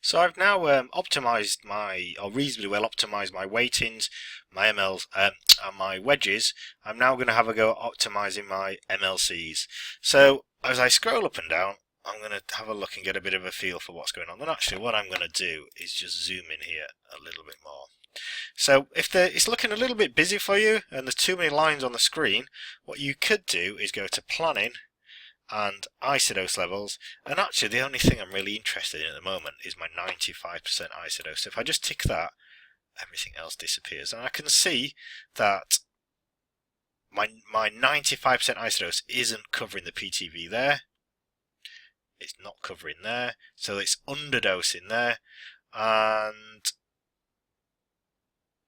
So I've now optimized or reasonably well optimized my weightings, my MLs, and my wedges. I'm now going to have a go at optimizing my MLCs. So as I scroll up and down, I'm going to have a look and get a bit of a feel for what's going on. And actually what I'm going to do is just zoom in here a little bit more. So if it's looking a little bit busy for you and there's too many lines on the screen, what you could do is go to Planning and isodose levels, and actually the only thing I'm really interested in at the moment is my 95% isodose. So if I just tick that, everything else disappears, and I can see that my 95% isodose isn't covering the PTV there, it's not covering there, so it's underdosing there, and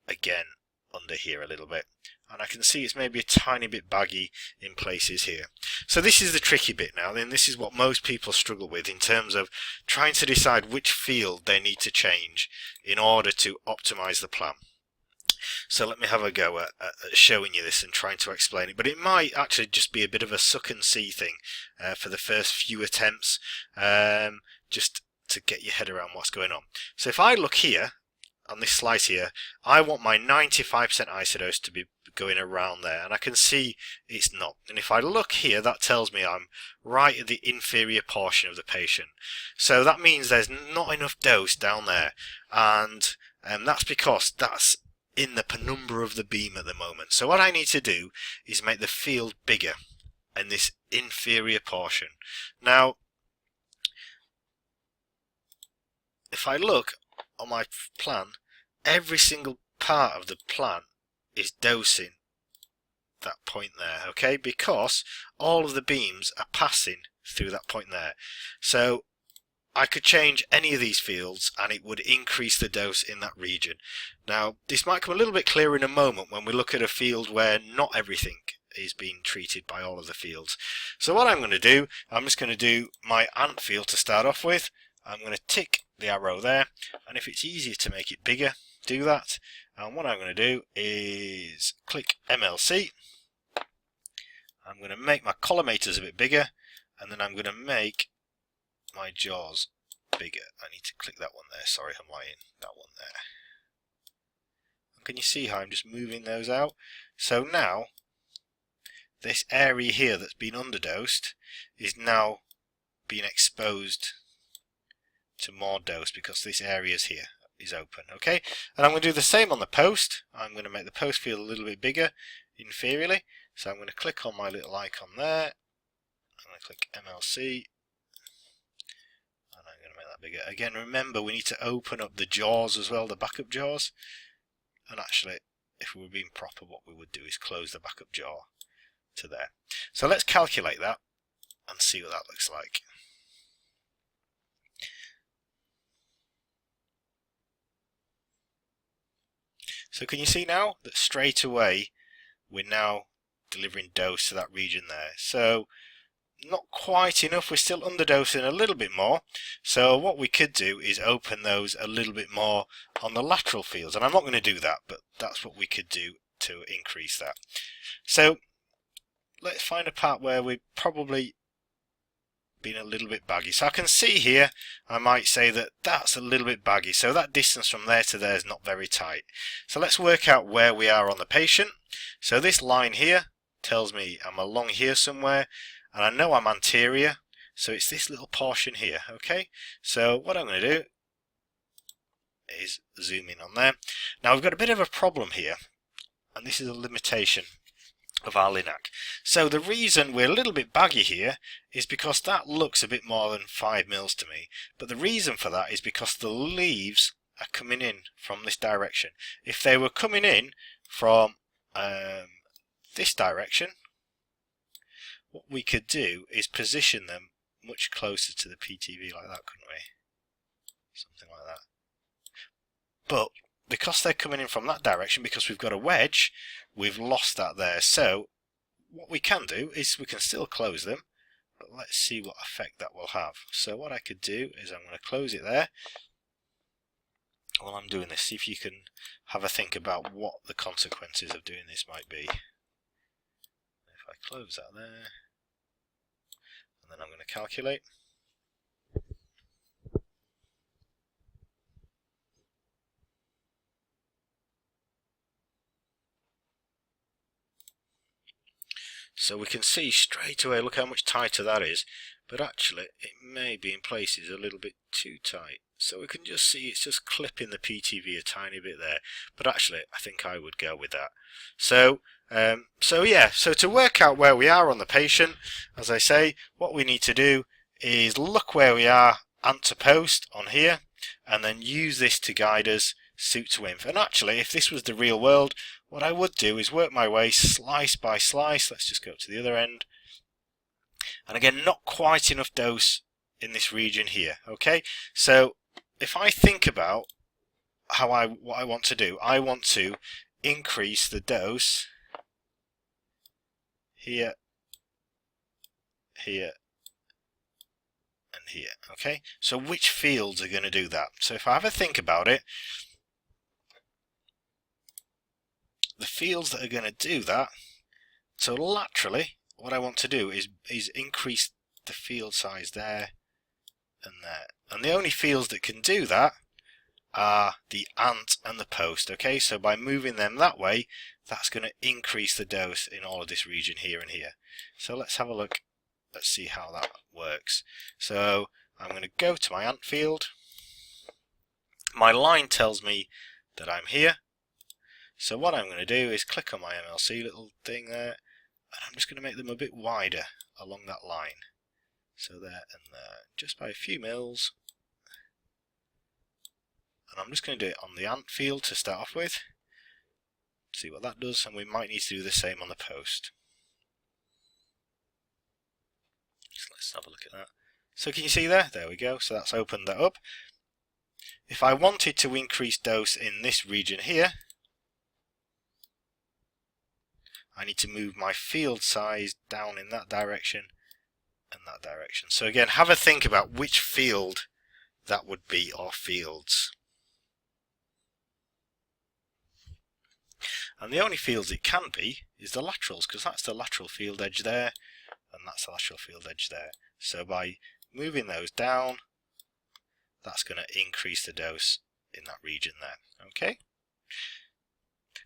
again under here a little bit, and I can see it's maybe a tiny bit baggy in places here. So this is the tricky bit now, then this is what most people struggle with in terms of trying to decide which field they need to change in order to optimize the plan. So let me have a go at showing you this and trying to explain it, but it might actually just be a bit of a suck and see thing for the first few attempts, just to get your head around what's going on. So if I look here on this slice here, I want my 95% isodose to be going around there, and I can see it's not. And if I look here, that tells me I'm right at the inferior portion of the patient. So that means there's not enough dose down there, and that's because that's in the penumbra of the beam at the moment. So what I need to do is make the field bigger in this inferior portion. Now, if I look on my plan, every single part of the plan is dosing that point there, okay, because all of the beams are passing through that point there. So I could change any of these fields and it would increase the dose in that region. Now this might come a little bit clearer in a moment when we look at a field where not everything is being treated by all of the fields. So what I'm going to do, I'm just going to do my ant field to start off with. I'm going to tick the arrow there, and if it's easier to make it bigger, do that. And what I'm going to do is click MLC. I'm going to make my collimators a bit bigger, and then I'm going to make my jaws bigger. I need to click that one there, sorry, I'm lying, that one there. And can you see how I'm just moving those out? So now this area here that's been underdosed is now being exposed to more dose because this area here is open, okay? And I'm going to do the same on the post. I'm going to make the post field a little bit bigger inferiorly. So I'm going to click on my little icon there. I'm going to click MLC. And I'm going to make that bigger. Again, remember we need to open up the jaws as well, the backup jaws. And actually, if we were being proper, what we would do is close the backup jaw to there. So let's calculate that and see what that looks like. So can you see now that straight away we're now delivering dose to that region there. So not quite enough, we're still underdosing a little bit more. So what we could do is open those a little bit more on the lateral fields, and I'm not going to do that, but that's what we could do to increase that. So let's find a part where we're probably been a little bit baggy. So I can see here, I might say that that's a little bit baggy, so that distance from there to there is not very tight. So let's work out where we are on the patient. So this line here tells me I'm along here somewhere, and I know I'm anterior, so it's this little portion here, okay? So what I'm going to do is zoom in on there. Now we've got a bit of a problem here, and this is a limitation of our Linac. So the reason we're a little bit baggy here is because that looks a bit more than 5 mils to me, but the reason for that is because the leaves are coming in from this direction. If they were coming in from this direction, what we could do is position them much closer to the PTV like that, couldn't we? Something like that. But because they're coming in from that direction, because we've got a wedge, we've lost that there. So what we can do is we can still close them, but let's see what effect that will have. So what I could do is I'm going to close it there. While I'm doing this, see if you can have a think about what the consequences of doing this might be. If I close that there, and then I'm going to calculate. So we can see straight away, look how much tighter that is. But actually, it may be in places a little bit too tight. So we can just see it's just clipping the PTV a tiny bit there. But actually, I think I would go with that. So to work out where we are on the patient, as I say, what we need to do is look where we are and to post on here, and then use this to guide us suit to inf. And actually, if this was the real world, what I would do is work my way slice by slice. Let's just go to the other end. And again, not quite enough dose in this region here. Okay, so if I think about what I want to do, I want to increase the dose here, here, and here. Okay, so which fields are going to do that? So if I have a think about it, the fields that are going to do that, so laterally, what I want to do is increase the field size there and there. And the only fields that can do that are the ant and the post. Okay, so by moving them that way, that's going to increase the dose in all of this region here and here. So let's have a look. Let's see how that works. So I'm going to go to my ant field. My line tells me that I'm here. So what I'm going to do is click on my MLC little thing there, and I'm just going to make them a bit wider along that line. So there and there, just by a few mils. And I'm just going to do it on the ant field to start off with. See what that does, and we might need to do the same on the post. So let's have a look at that. So can you see there? There we go. So that's opened that up. If I wanted to increase dose in this region here, I need to move my field size down in that direction and that direction. So again, have a think about which field that would be, or fields. And the only fields it can be is the laterals, because that's the lateral field edge there, and that's the lateral field edge there. So by moving those down, that's going to increase the dose in that region there. Okay?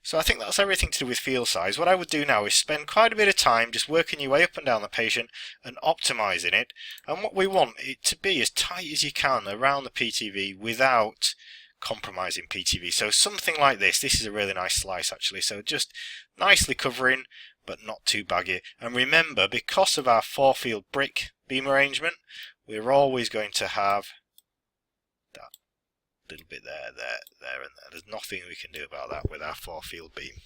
So I think that's everything to do with field size. What I would do now is spend quite a bit of time just working your way up and down the patient and optimizing it. And what we want it to be as tight as you can around the PTV without compromising PTV. So something like this. This is a really nice slice actually. So just nicely covering, but not too baggy. And remember, because of our 4-field brick beam arrangement, we're always going to have that little bit there, and there. There's nothing we can do about that with our 4-field beam.